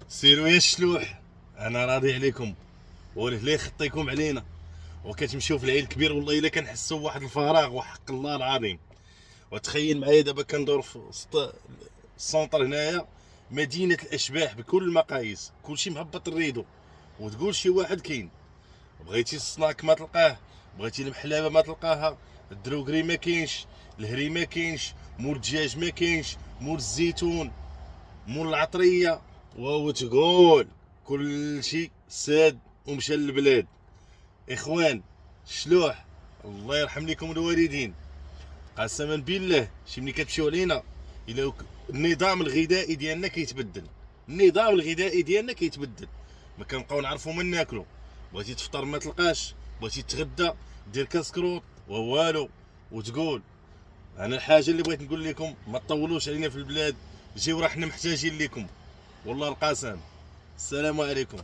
سيروا يا الشلوح، انا راضي عليكم وله لا يخطيكم علينا. وكتمشيو في العيد الكبير والله الا كنحسوا بواحد الفراغ وحق الله العظيم. وتخيل معايا دابا كندور في وسط السونطر هنايا، مدينه الاشباح بكل المقاييس، كلشي مهبط الريدو. وتقول شي واحد كاين، بغيتي السناك ما تلقاه، بغيتي المحلابه ما تلقاها، الدروكري ما كاينش، الهري ما كاينش، مول الدجاج ما كاينش، مول الزيتون، مول العطريه. وهو تقول كل شيء ساد ومشى للبلاد. اخوان شلوح، الله يرحم لكم الوالدين. قسما بالله شي ملي كتمشيو علينا الى النظام الغذائي ديالنا كيتبدل. النظام الغذائي ديالنا كيتبدل، ما كنبقاو نعرفوا من ناكلو. بغيتي تفطر ما تلقاش، بغيتي تغدى دير كاسكروط ووالو. وتقول انا الحاجه اللي بغيت نقول لكم، ما تطولوش علينا في البلاد، جيو راه حنا محتاجين لكم والله القسم. السلام عليكم.